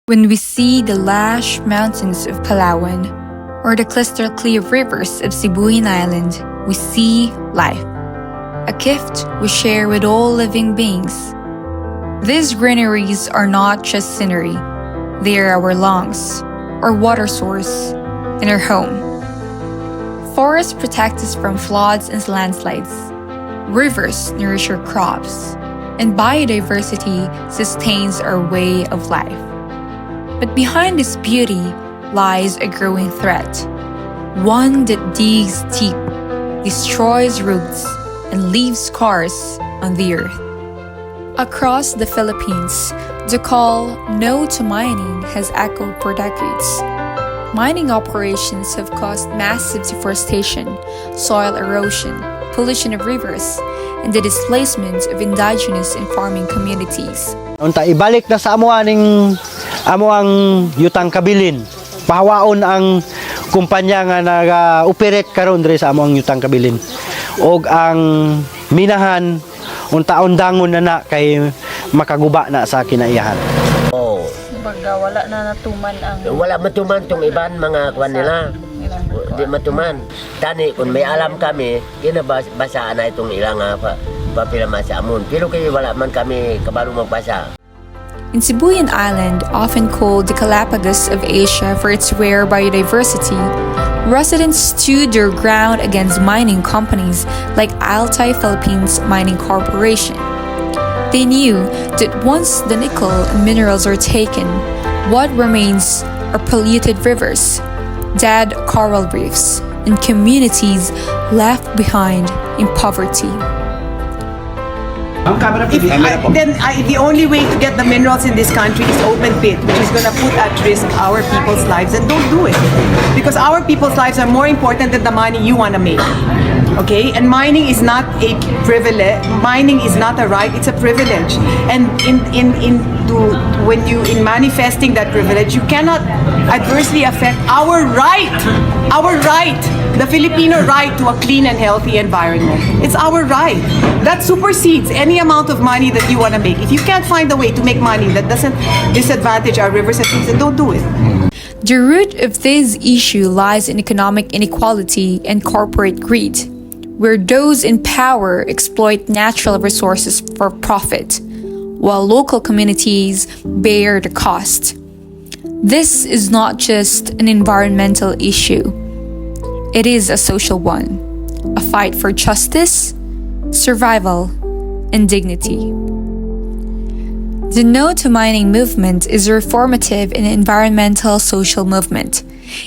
When we see the lush mountains of Palawan or the crystal clear rivers of Sibuyan Island, we see life, a gift we share with all living beings. These greeneries are not just scenery, they are our lungs, our water source, and our home. Forests protect us from floods and landslides. Rivers nourish our crops, and biodiversity sustains our way of life. But behind this beauty lies a growing threat, one that digs deep, destroys roots, and leaves scars on the earth. Across the Philippines, the call "No to Mining" has echoed for decades. Mining operations have caused massive deforestation, soil erosion, pollution of rivers, and the displacement of indigenous and farming communities. Unta ibalik na sa amo ang yutang kabilin. Pahawaon ang kumpanya nga naga-operate karon diri sa amo ang yutang kabilin. Og ang minahan unta undangon na kay makaguba na sa kinaiyahan. Oh. Baga wala na natuman ang Wala matuman tong iban mga kwan nila. Di matuman. Tani kung may alam kami, kinabasaan na itong ilang papirama sa amon. Pero kayo wala man kami kabalo magbasa. In Sibuyan Island, often called the Galapagos of Asia for its rare biodiversity, residents stood their ground against mining companies like Altai Philippines Mining Corporation. They knew that once the nickel and minerals are taken, what remains are polluted rivers, dead coral reefs, and communities left behind in poverty. The only way to get the minerals in this country is open pit, which is going to put at risk our people's lives, and don't do it. Because our people's lives are more important than the money you want to make. Okay? And mining is not a privilege. Mining is not a right, it's a privilege. And in manifesting that privilege, you cannot adversely affect our right, the Filipino right to a clean and healthy environment. It's our right. That supersedes any amount of money that you want to make. If you can't find a way to make money that doesn't disadvantage our rivers and things, then don't do it. The root of this issue lies in economic inequality and corporate greed, where those in power exploit natural resources for profit, while local communities bear the cost. This is not just an environmental issue. It is a social one, a fight for justice, survival, and dignity. The No to Mining movement is a reformative and environmental social movement.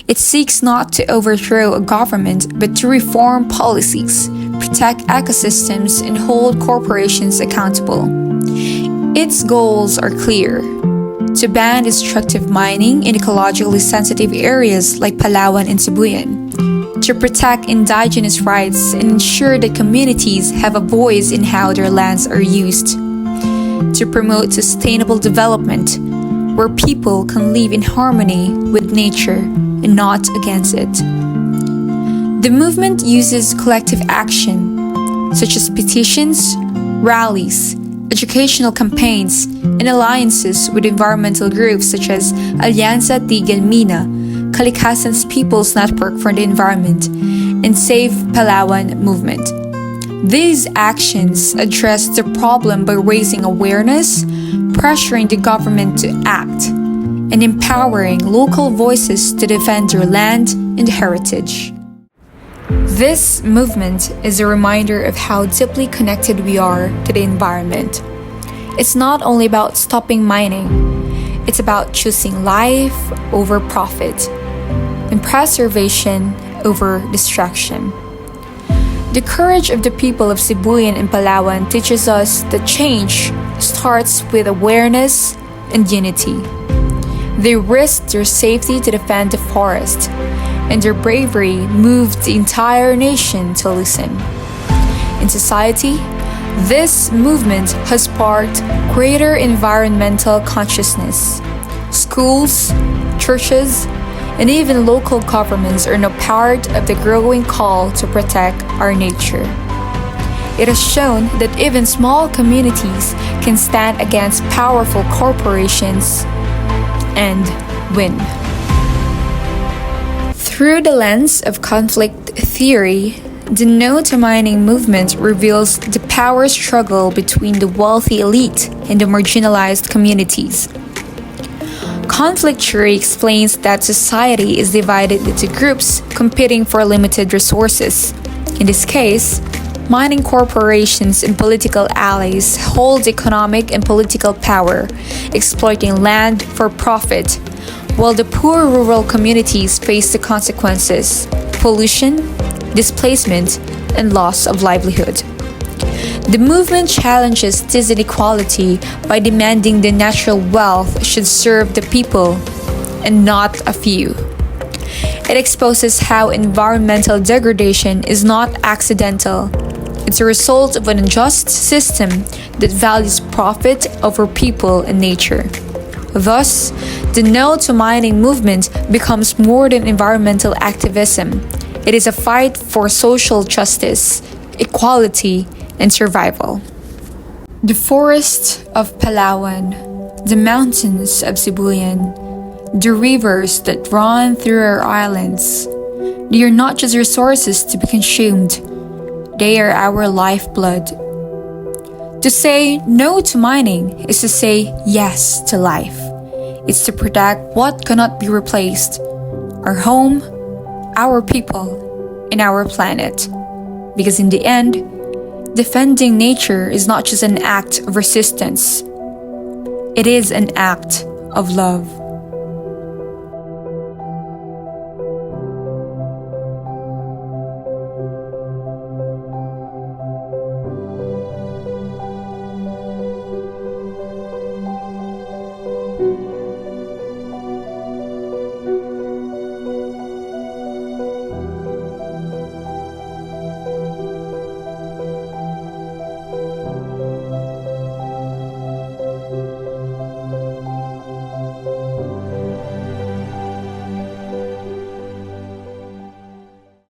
It seeks not to overthrow a government but to reform policies, protect ecosystems, and hold corporations accountable. Its goals are clear: to ban destructive mining in ecologically sensitive areas like Palawan and Sibuyan, to protect indigenous rights and ensure that communities have a voice in how their lands are used, to promote sustainable development where people can live in harmony with nature and not against it. The movement uses collective action, such as petitions, rallies, educational campaigns, and alliances with environmental groups such as Alianza Tigil Mina, Kalikasan's People's Network for the Environment, and Save Palawan movement. These actions address the problem by raising awareness, pressuring the government to act, and empowering local voices to defend their land and heritage. This movement is a reminder of how deeply connected we are to the environment. It's not only about stopping mining, it's about choosing life over profit and preservation over destruction. The courage of the people of Sibuyan and Palawan teaches us that change starts with awareness and unity. They risked their safety to defend the forest, and their bravery moved the entire nation to listen. In society, this movement has sparked greater environmental consciousness. Schools, churches, and even local governments are now part of the growing call to protect our nature. It has shown that even small communities can stand against powerful corporations and win. Through the lens of conflict theory, the No to Mining movement reveals the power struggle between the wealthy elite and the marginalized communities. Conflict theory explains that society is divided into groups competing for limited resources. In this case, mining corporations and political allies hold economic and political power, exploiting land for profit, while the poor rural communities face the consequences: pollution, displacement, and loss of livelihood. The movement challenges this inequality by demanding the natural wealth should serve the people and not a few. It exposes how environmental degradation is not accidental. It's a result of an unjust system that values profit over people and nature. Thus, the No to Mining movement becomes more than environmental activism. It is a fight for social justice, equality, and survival. The forests of Palawan, the mountains of Sibuyan, the rivers that run through our islands, they are not just resources to be consumed, they are our lifeblood. To say no to mining is to say yes to life. It's to protect what cannot be replaced: our home, our people, and our planet. Because in the end, defending nature is not just an act of resistance, it is an act of love.